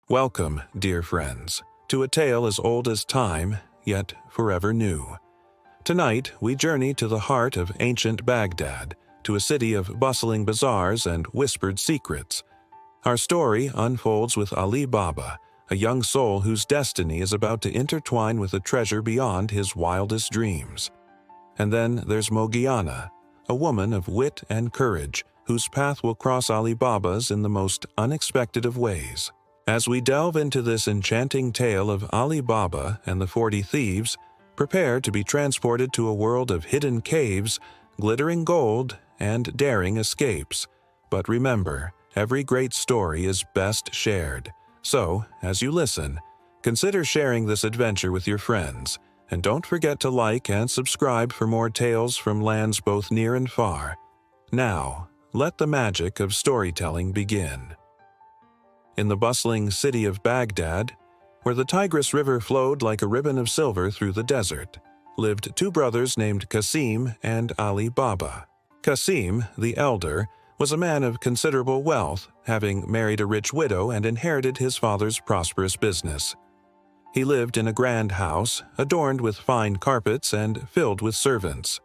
Welcome, dear friends, to a tale as old as time, yet forever new. Tonight, we journey to the heart of ancient Baghdad, to a city of bustling bazaars and whispered secrets. Our story unfolds with Alibaba, a young soul whose destiny is about to intertwine with a treasure beyond his wildest dreams. And then there's Morgiana, a woman of wit and courage, whose path will cross Alibaba's in the most unexpected of ways. As we delve into this enchanting tale of Alibaba and the 40 Thieves, prepare to be transported to a world of hidden caves, glittering gold, and daring escapes. But remember, every great story is best shared. So, as you listen, consider sharing this adventure with your friends, and don't forget to like and subscribe for more tales from lands both near and far. Now, let the magic of storytelling begin. In the bustling city of Baghdad, where the Tigris River flowed like a ribbon of silver through the desert, lived two brothers named Qasim and Ali Baba. Qasim, the elder, was a man of considerable wealth, having married a rich widow and inherited his father's prosperous business. He lived in a grand house, adorned with fine carpets and filled with servants.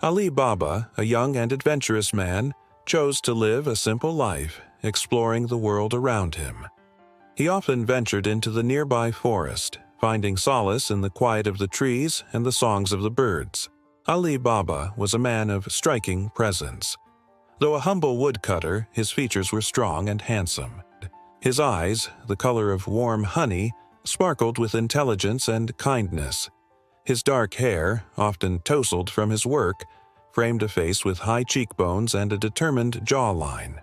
Ali Baba, a young and adventurous man, chose to live a simple life, exploring the world around him. He often ventured into the nearby forest, finding solace in the quiet of the trees and the songs of the birds. Ali Baba was a man of striking presence. Though a humble woodcutter, his features were strong and handsome. His eyes, the color of warm honey, sparkled with intelligence and kindness. His dark hair, often tousled from his work, framed a face with high cheekbones and a determined jawline.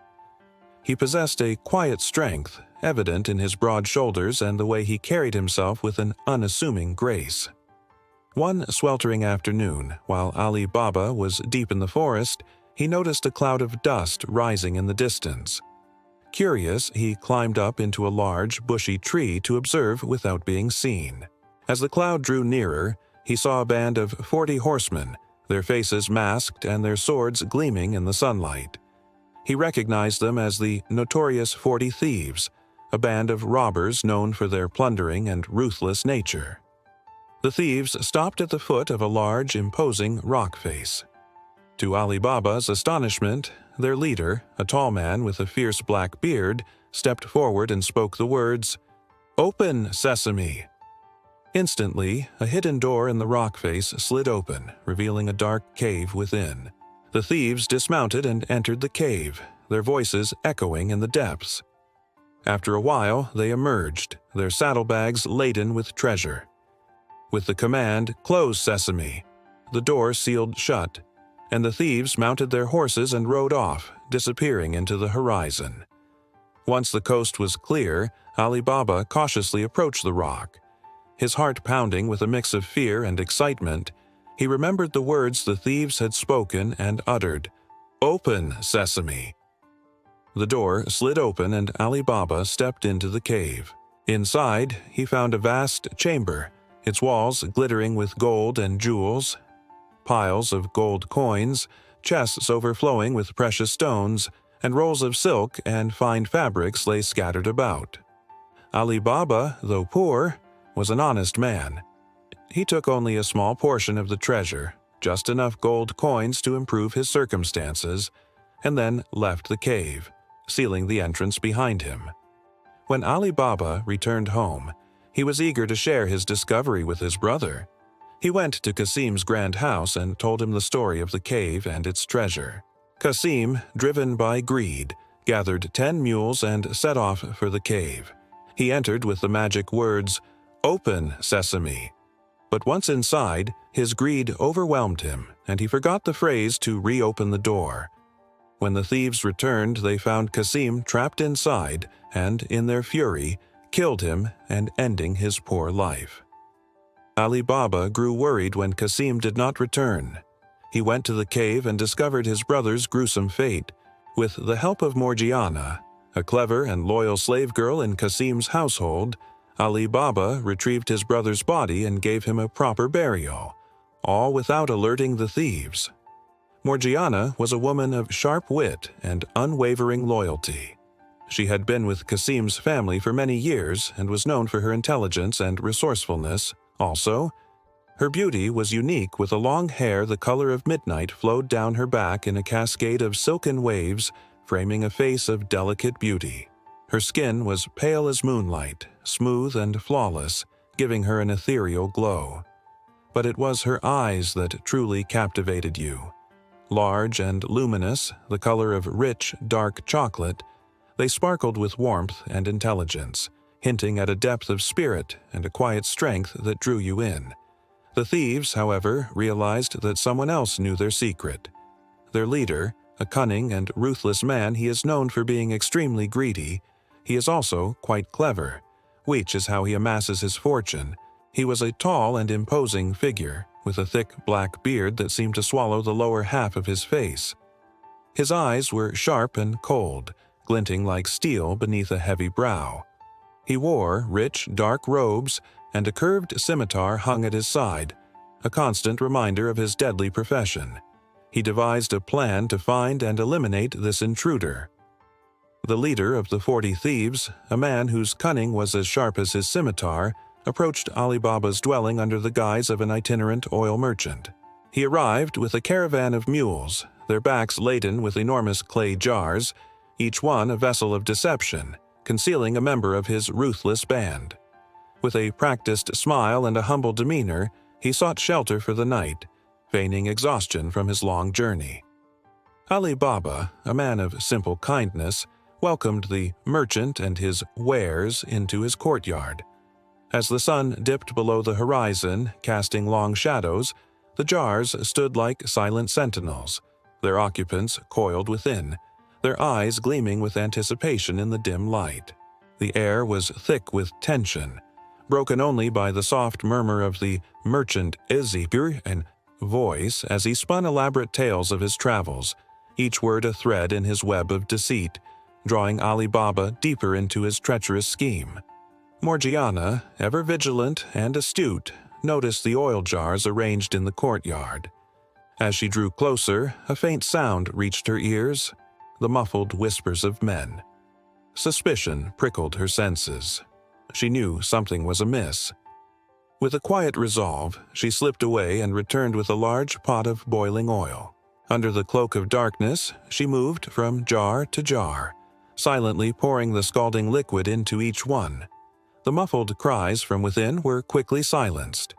He possessed a quiet strength, evident in his broad shoulders and the way he carried himself with an unassuming grace. One sweltering afternoon, while Ali Baba was deep in the forest, he noticed a cloud of dust rising in the distance. Curious, he climbed up into a large, bushy tree to observe without being seen. As the cloud drew nearer, he saw a band of 40 horsemen, their faces masked and their swords gleaming in the sunlight. He recognized them as the notorious 40 Thieves, a band of robbers known for their plundering and ruthless nature. The thieves stopped at the foot of a large, imposing rock face. To Ali Baba's astonishment, their leader, a tall man with a fierce black beard, stepped forward and spoke the words, "Open, Sesame!" Instantly, a hidden door in the rock face slid open, revealing a dark cave within. The thieves dismounted and entered the cave, their voices echoing in the depths. After a while, they emerged, their saddlebags laden with treasure. With the command, "Close, Sesame!" the door sealed shut, and the thieves mounted their horses and rode off, disappearing into the horizon. Once the coast was clear, Ali Baba cautiously approached the rock. His heart pounding with a mix of fear and excitement, he remembered the words the thieves had spoken and uttered, "Open, Sesame!" The door slid open and Ali Baba stepped into the cave. Inside, he found a vast chamber, its walls glittering with gold and jewels. Piles of gold coins, chests overflowing with precious stones, and rolls of silk and fine fabrics lay scattered about. Ali Baba, though poor, was an honest man. He took only a small portion of the treasure, just enough gold coins to improve his circumstances, and then left the cave, sealing the entrance behind him. When Ali Baba returned home, he was eager to share his discovery with his brother. He went to Qasim's grand house and told him the story of the cave and its treasure. Qasim, driven by greed, gathered 10 mules and set off for the cave. He entered with the magic words, "Open, Sesame!" But once inside, his greed overwhelmed him, and he forgot the phrase to reopen the door. When the thieves returned, they found Qasim trapped inside and, in their fury, killed him and ending his poor life. Ali Baba grew worried when Qasim did not return. He went to the cave and discovered his brother's gruesome fate. With the help of Morgiana, a clever and loyal slave girl in Qasim's household, Ali Baba retrieved his brother's body and gave him a proper burial, all without alerting the thieves. Morgiana was a woman of sharp wit and unwavering loyalty. She had been with Qasim's family for many years and was known for her intelligence and resourcefulness. Also, her beauty was unique, with a long hair the color of midnight flowed down her back in a cascade of silken waves, framing a face of delicate beauty. Her skin was pale as moonlight, smooth and flawless, giving her an ethereal glow. But it was her eyes that truly captivated you. Large and luminous, the color of rich, dark chocolate, they sparkled with warmth and intelligence, hinting at a depth of spirit and a quiet strength that drew you in. The thieves, however, realized that someone else knew their secret. Their leader, a cunning and ruthless man, he is known for being extremely greedy. He is also quite clever, which is how he amasses his fortune. He was a tall and imposing figure, with a thick black beard that seemed to swallow the lower half of his face. His eyes were sharp and cold, glinting like steel beneath a heavy brow. He wore rich, dark robes, and a curved scimitar hung at his side, a constant reminder of his deadly profession. He devised a plan to find and eliminate this intruder. The leader of the 40 thieves, a man whose cunning was as sharp as his scimitar, approached Alibaba's dwelling under the guise of an itinerant oil merchant. He arrived with a caravan of mules, their backs laden with enormous clay jars, each one a vessel of deception, concealing a member of his ruthless band. With a practiced smile and a humble demeanor, he sought shelter for the night, feigning exhaustion from his long journey. Alibaba, a man of simple kindness, welcomed the merchant and his wares into his courtyard. As the sun dipped below the horizon, casting long shadows, the jars stood like silent sentinels, their occupants coiled within, their eyes gleaming with anticipation in the dim light. The air was thick with tension, broken only by the soft murmur of the merchant Ezekiel and voice as he spun elaborate tales of his travels, each word a thread in his web of deceit, drawing Alibaba deeper into his treacherous scheme. Morgiana, ever vigilant and astute, noticed the oil jars arranged in the courtyard. As she drew closer, a faint sound reached her ears, the muffled whispers of men. Suspicion prickled her senses. She knew something was amiss. With a quiet resolve, she slipped away and returned with a large pot of boiling oil. Under the cloak of darkness, she moved from jar to jar, silently pouring the scalding liquid into each one. The muffled cries from within were quickly silenced.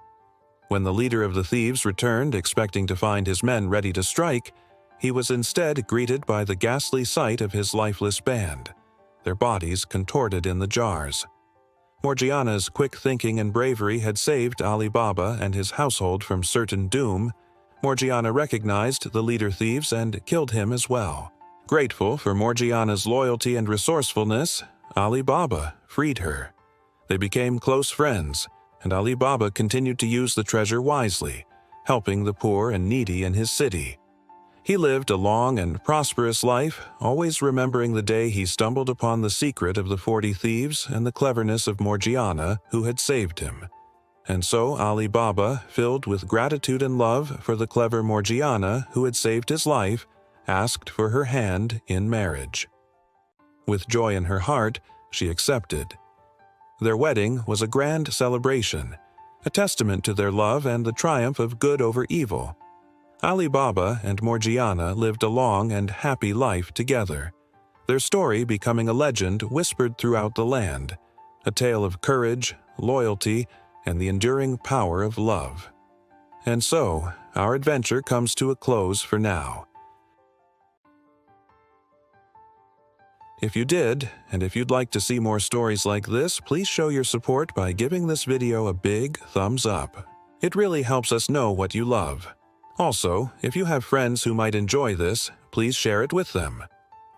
When the leader of the thieves returned expecting to find his men ready to strike, he was instead greeted by the ghastly sight of his lifeless band, their bodies contorted in the jars. Morgiana's quick thinking and bravery had saved Alibaba and his household from certain doom. Morgiana recognized the leader thieves and killed him as well. Grateful for Morgiana's loyalty and resourcefulness, Alibaba freed her. They became close friends, and Alibaba continued to use the treasure wisely, helping the poor and needy in his city. He lived a long and prosperous life, always remembering the day he stumbled upon the secret of the 40 thieves and the cleverness of Morgiana, who had saved him. And so Alibaba, filled with gratitude and love for the clever Morgiana who had saved his life, asked for her hand in marriage. With joy in her heart, she accepted. Their wedding was a grand celebration, a testament to their love and the triumph of good over evil. Alibaba and Morgiana lived a long and happy life together, their story becoming a legend whispered throughout the land, a tale of courage, loyalty, and the enduring power of love. And so, our adventure comes to a close for now. If you did, and if you'd like to see more stories like this, please show your support by giving this video a big thumbs up. It really helps us know what you love. Also, if you have friends who might enjoy this, please share it with them.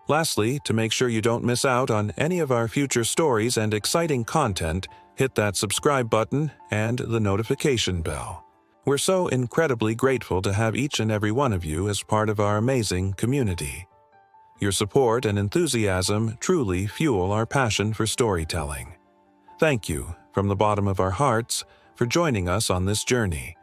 Lastly, to make sure you don't miss out on any of our future stories and exciting content, hit that subscribe button and the notification bell. We're so incredibly grateful to have each and every one of you as part of our amazing community. Your support and enthusiasm truly fuel our passion for storytelling. Thank you, from the bottom of our hearts, for joining us on this journey.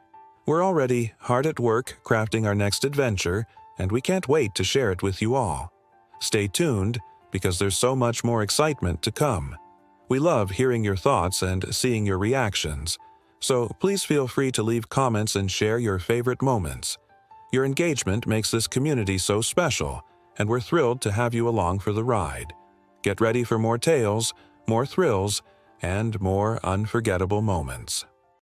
We're already hard at work crafting our next adventure, and we can't wait to share it with you all. Stay tuned, because there's so much more excitement to come. We love hearing your thoughts and seeing your reactions, so please feel free to leave comments and share your favorite moments. Your engagement makes this community so special, and we're thrilled to have you along for the ride. Get ready for more tales, more thrills, and more unforgettable moments.